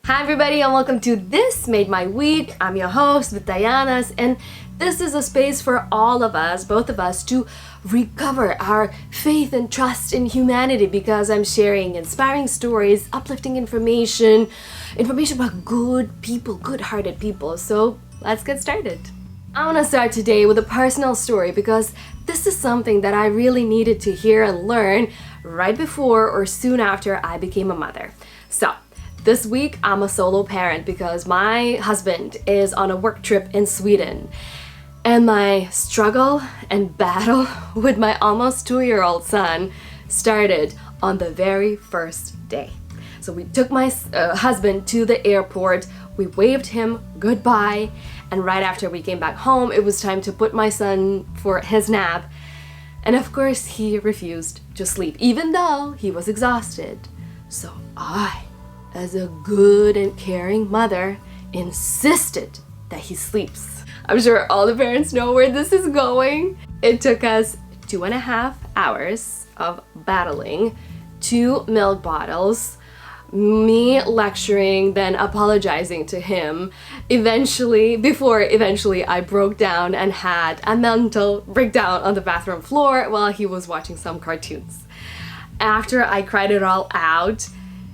Hi everybody and welcome to This Made My Week. I'm your host, Vita, Janas, and this is a space for all of us, both of us, to recover our faith and trust in humanity because I'm sharing inspiring stories, uplifting information about good people, good-hearted people. So let's get started. I want to start today with a personal story because this is something that I really needed to hear and learn right before or soon after I became a mother. So, this week I'm a solo parent because my husband is on a work trip in Sweden. And my struggle and battle with my almost 2-year-old son started on the very first day. So we took my husband to the airport, we waved him goodbye, and right after we came back home, it was time to put my son for his nap. And of course, he refused to sleep, even though he was exhausted. So I, as a good and caring mother, insisted that he sleeps. I'm sure all the parents know where this is going. It took us 2.5 hours of battling 2 milk bottles, me lecturing, then apologizing to him. Eventually I broke down and had a mental breakdown on the bathroom floor while he was watching some cartoons. After I cried it all out,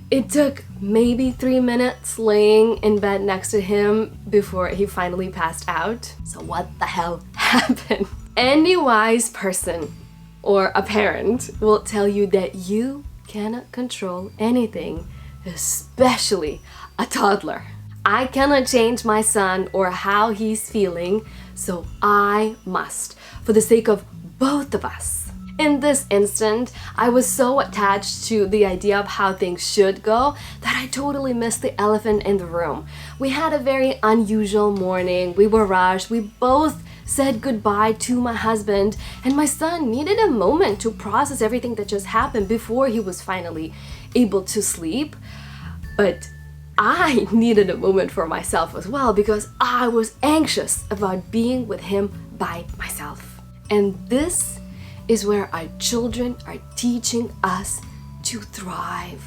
it took maybe 3 minutes laying in bed next to him before he finally passed out. So what the hell happened? Any wise person or a parent will tell you that you cannot control anything, especially a toddler. I cannot change my son or how he's feeling, so I must, for the sake of both of us. In this instant, I was so attached to the idea of how things should go that I totally missed the elephant in the room. We had a very unusual morning. We were rushed. We both said goodbye to my husband, and my son needed a moment to process everything that just happened before he was finally able to sleep. But I needed a moment for myself as well because I was anxious about being with him by myself. And this is where our children are teaching us to thrive,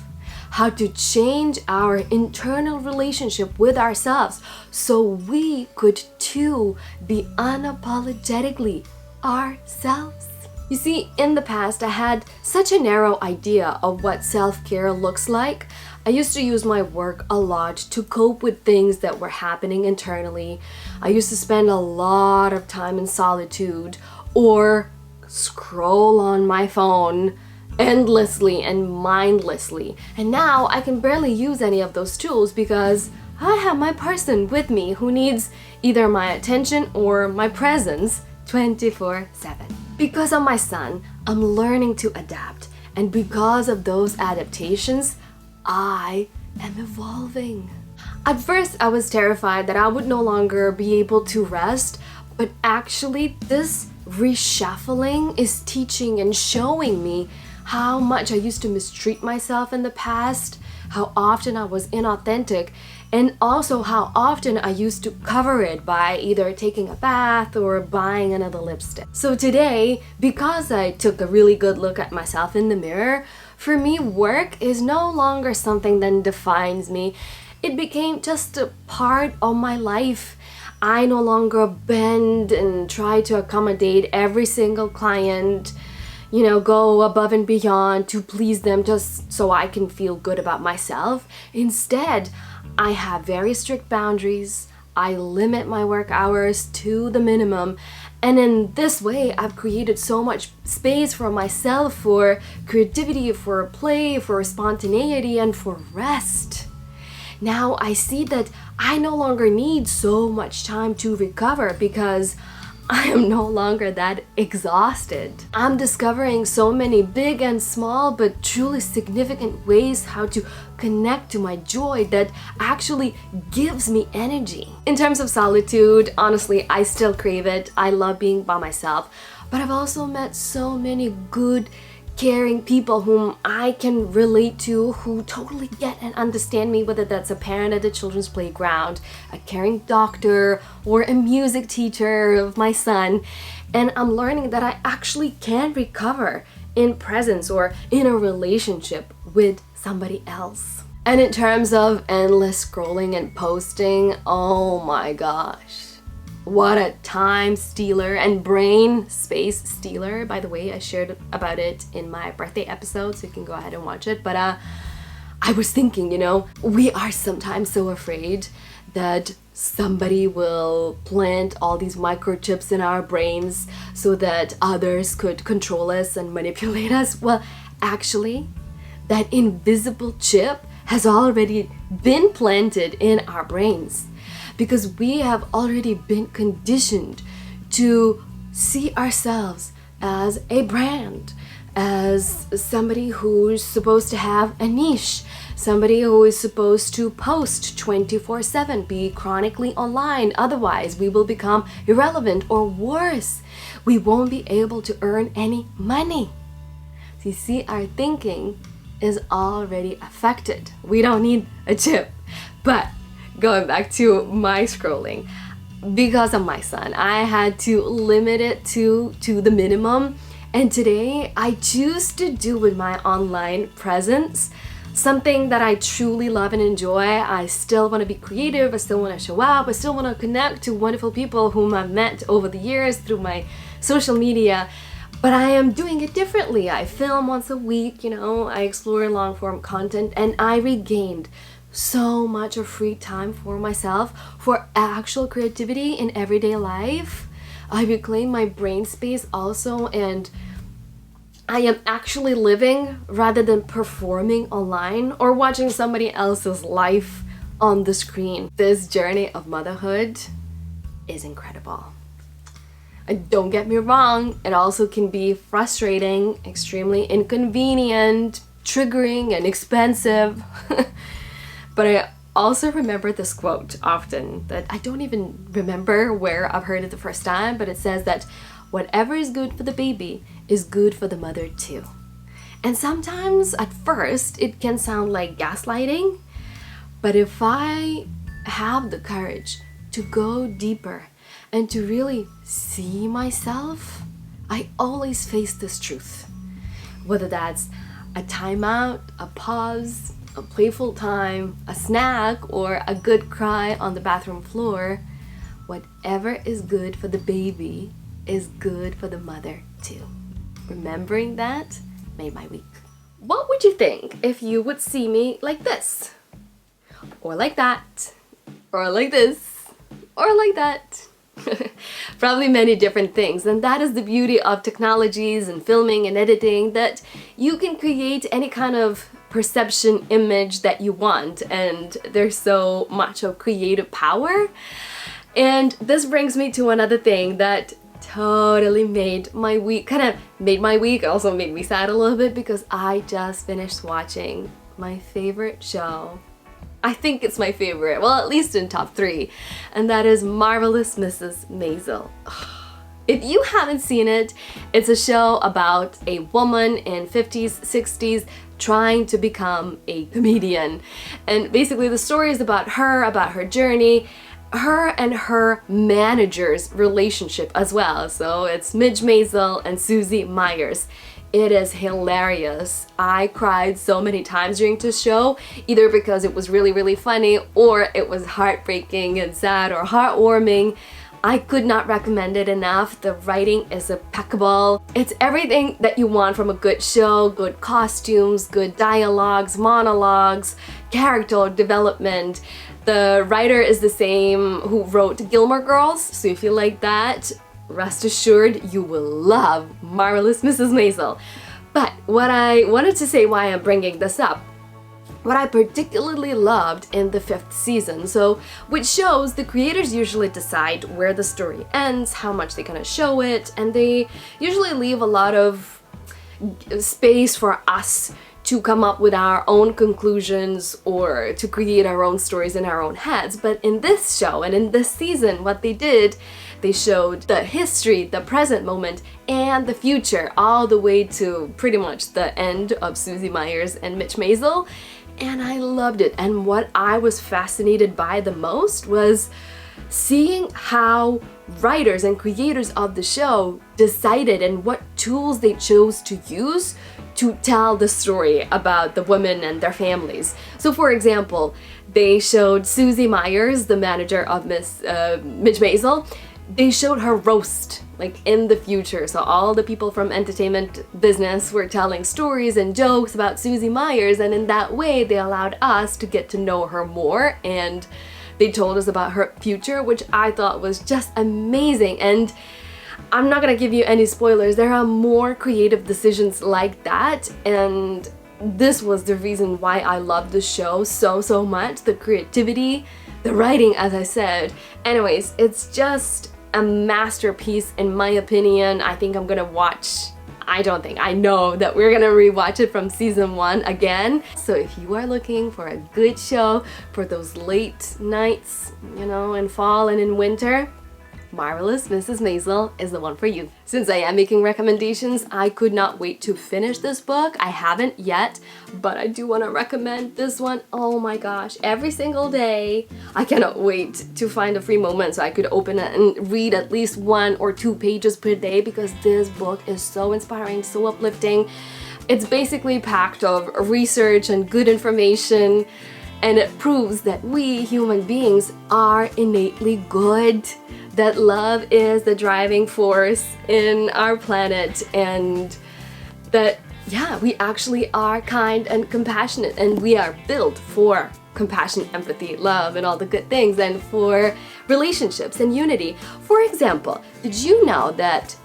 how to change our internal relationship with ourselves so we could too be unapologetically ourselves. You see, in the past, I had such a narrow idea of what self-care looks like. I used to use my work a lot to cope with things that were happening internally. I used to spend a lot of time in solitude or scroll on my phone endlessly and mindlessly. And now I can barely use any of those tools because I have my person with me who needs either my attention or my presence 24/7. Because of my son, I'm learning to adapt. And because of those adaptations, I am evolving. At first, I was terrified that I would no longer be able to rest, but actually this reshuffling is teaching and showing me how much I used to mistreat myself in the past, how often I was inauthentic, and also how often I used to cover it by either taking a bath or buying another lipstick. So today, because I took a really good look at myself in the mirror, for me, work is no longer something that defines me. It became just a part of my life. I no longer bend and try to accommodate every single client, go above and beyond to please them just so I can feel good about myself. Instead, I have very strict boundaries. I limit my work hours to the minimum. And in this way, I've created so much space for myself, for creativity, for play, for spontaneity, and for rest. Now I see that I no longer need so much time to recover because I am no longer that exhausted. I'm discovering so many big and small but truly significant ways how to connect to my joy that actually gives me energy. In terms of solitude, honestly, I still crave it. I love being by myself, but I've also met so many good, caring people whom I can relate to, who totally get and understand me, whether that's a parent at the children's playground, a caring doctor, or a music teacher of my son. And I'm learning that I actually can recover in presence or in a relationship with somebody else. And in terms of endless scrolling and posting, oh my gosh. What a time stealer and brain space stealer. By the way, I shared about it in my birthday episode, so you can go ahead and watch it. But I was thinking, we are sometimes so afraid that somebody will plant all these microchips in our brains so that others could control us and manipulate us. Well, actually, that invisible chip has already been planted in our brains, because we have already been conditioned to see ourselves as a brand, as somebody who's supposed to have a niche, somebody who is supposed to post 24/7, be chronically online, otherwise we will become irrelevant, or worse, we won't be able to earn any money. So you see, our thinking is already affected. We don't need a chip. But going back to my scrolling, because of my son, I had to limit it to the minimum. And today I choose to do with my online presence something that I truly love and enjoy. I still want to be creative, I still want to show up, I still want to connect to wonderful people whom I've met over the years through my social media. But I am doing it differently. I film once a week, I explore long form content, and I regained so much of free time for myself, for actual creativity in everyday life. I reclaimed my brain space also, and I am actually living rather than performing online or watching somebody else's life on the screen. This journey of motherhood is incredible. And don't get me wrong, it also can be frustrating, extremely inconvenient, triggering, and expensive. But I also remember this quote often that I don't even remember where I've heard it the first time, but it says that whatever is good for the baby is good for the mother too. And sometimes at first it can sound like gaslighting, but if I have the courage to go deeper and to really see myself, I always face this truth. Whether that's a timeout, a pause, a playful time, a snack, or a good cry on the bathroom floor, whatever is good for the baby is good for the mother too. Remembering that made my week. What would you think if you would see me like this? Or like that? Or like this? Or like that? Probably many different things, and that is the beauty of technologies and filming and editing, that you can create any kind of perception image that you want, and there's so much of creative power. And this brings me to another thing that totally made my week, also made me sad a little bit, because I just finished watching my favorite show. I think it's my favorite, well, at least in top 3, and that is Marvelous Mrs. Maisel. If you haven't seen it, it's a show about a woman in 50s, 60s trying to become a comedian. And basically the story is about her journey, her and her manager's relationship as well. So it's Midge Maisel and Susie Myers. It is hilarious. I cried so many times during this show, either because it was really, really funny, or it was heartbreaking and sad or heartwarming. I could not recommend it enough. The writing is impeccable. It's everything that you want from a good show: good costumes, good dialogues, monologues, character development. The writer is the same who wrote Gilmore Girls, so if you like that, rest assured you will love Marvelous Mrs. Maisel. But what I wanted to say, why I'm bringing this up, what I particularly loved in the 5th season, so with shows, the creators usually decide where the story ends, how much they're gonna show it, and they usually leave a lot of space for us to come up with our own conclusions or to create our own stories in our own heads. But in this show and in this season, what they did, they showed the history, the present moment, and the future, all the way to pretty much the end of Susie Myers and Mitch Maisel. And I loved it. And what I was fascinated by the most was seeing how writers and creators of the show decided and what tools they chose to use to tell the story about the women and their families. So for example, they showed Susie Myers, the manager of Miss Maisel. They showed her roast, like in the future. So all the people from entertainment business were telling stories and jokes about Susie Myers, and in that way they allowed us to get to know her more, and they told us about her future, which I thought was just amazing. And I'm not gonna give you any spoilers. There are more creative decisions like that, and this was the reason why I loved the show so much. The creativity, the writing, as I said. Anyways, it's just a masterpiece in my opinion. I think I'm gonna I know that we're gonna rewatch it from season 1 again. So if you are looking for a good show for those late nights, you know, in fall and in winter, Marvelous Mrs. Maisel is the one for you. Since I am making recommendations, I could not wait to finish this book. I haven't yet, but I do want to recommend this one. Oh my gosh, every single day. I cannot wait to find a free moment so I could open it and read at least 1 or 2 pages per day, because this book is so inspiring, so uplifting. It's basically packed of research and good information, and it proves that we human beings are innately good, that love is the driving force in our planet, and that, yeah, we actually are kind and compassionate, and we are built for compassion, empathy, love, and all the good things, and for relationships and unity. For example, did you know that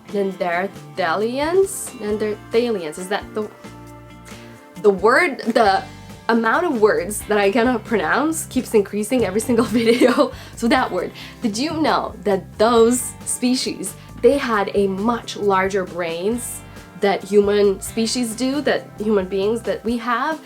Neanderthalians, is that the amount of words that I cannot pronounce keeps increasing every single video. So that word. Did you know that those species, they had a much larger brains that human species do, that human beings that we have?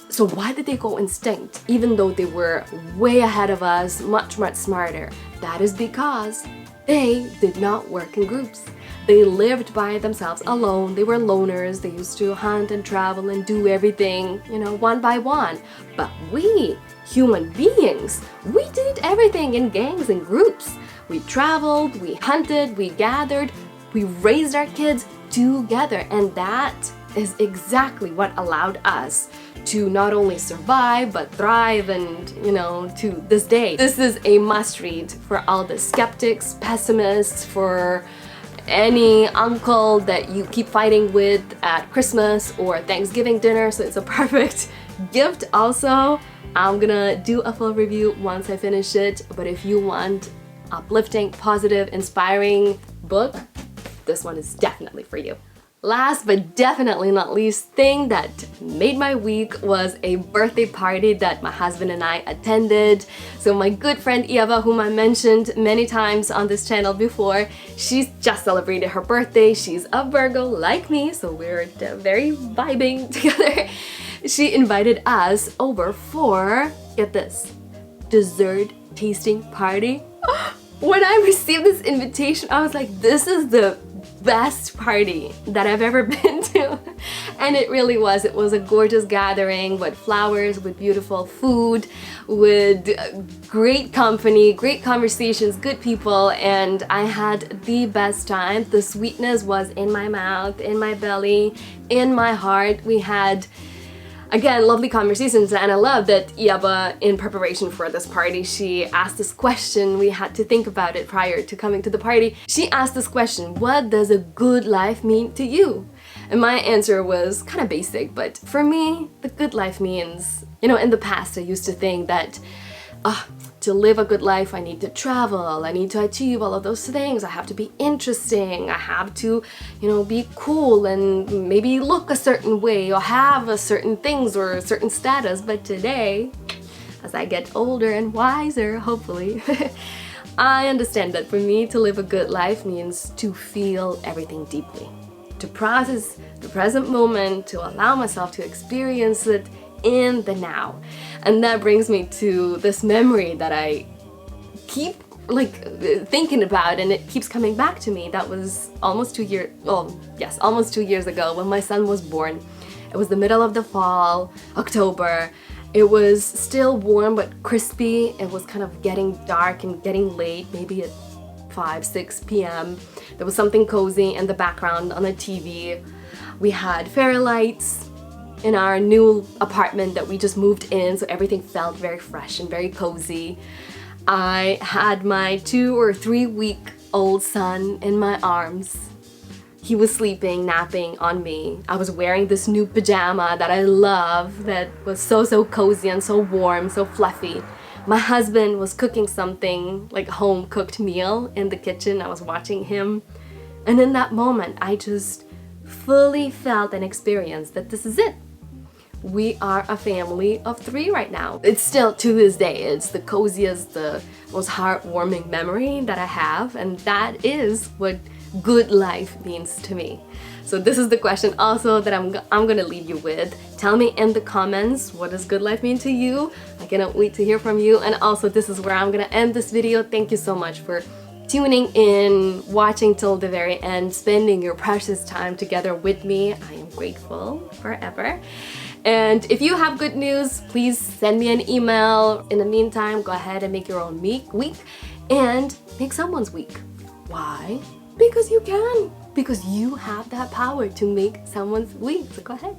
So why did they go extinct even though they were way ahead of us, much smarter? That is because they did not work in groups. They lived by themselves alone. They were loners. They used to hunt and travel and do everything, you know, one by one. But we, human beings, we did everything in gangs and groups. We traveled, we hunted, we gathered, we raised our kids together. And that is exactly what allowed us to not only survive but thrive, and you know, to this day. This is a must read for all the skeptics, pessimists, for any uncle that you keep fighting with at Christmas or Thanksgiving dinner. So it's a perfect gift. Also, I'm gonna do a full review once I finish it, but if you want uplifting, positive, inspiring book, this one is definitely for you. Last but definitely not least thing that made my week was a birthday party that my husband and I attended. So my good friend Eva, whom I mentioned many times on this channel before, she's just celebrated her birthday. She's a Virgo like me, so we're very vibing together. She invited us over for, get this, dessert tasting party. When I received this invitation, I was like, this is the best party that I've ever been to. And it really was. It was a gorgeous gathering with flowers, with beautiful food, with great company, great conversations, good people, and I had the best time. The sweetness was in my mouth, in my belly, in my heart. We had, again, lovely conversations, and I love that Eva, in preparation for this party, she asked this question. We had to think about it prior to coming to the party. She asked this question: what does a good life mean to you? And my answer was kind of basic, but for me, the good life means, you know, in the past I used to think that to live a good life, I need to travel, I need to achieve all of those things, I have to be interesting, I have to, you know, be cool and maybe look a certain way or have a certain things or a certain status. But today, as I get older and wiser, hopefully, I understand that for me to live a good life means to feel everything deeply, to process the present moment, to allow myself to experience it in the now. And that brings me to this memory that I keep thinking about, and it keeps coming back to me. That was almost 2 years, almost 2 years ago when my son was born. It was the middle of the fall, October. It was still warm but crispy. It was kind of getting dark and getting late, maybe at 5, 6 p.m. There was something cozy in the background on the TV. We had fairy lights in our new apartment that we just moved in, so everything felt very fresh and very cozy. I had my 2 or 3 week old son in my arms. He was sleeping, napping on me. I was wearing this new pajama that I love, that was so cozy and so warm, so fluffy. My husband was cooking something, like a home cooked meal in the kitchen. I was watching him. And in that moment, I just fully felt and experienced that this is it. We are a family of 3 right now. It's still, to this day, it's the coziest, the most heartwarming memory that I have, and that is what good life means to me. So this is the question also that I'm gonna leave you with. Tell me in the comments, what does good life mean to you? I cannot wait to hear from you. And also, this is where I'm gonna end this video. Thank you so much for tuning in, watching till the very end, spending your precious time together with me. I am grateful forever. And if you have good news, please send me an email. In the meantime, go ahead and make your own week and make someone's week. Why? Because you can. Because you have that power to make someone's week. So go ahead.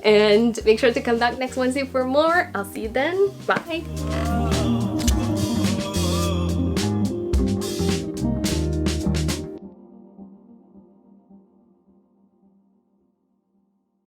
And make sure to come back next Wednesday for more. I'll see you then. Bye.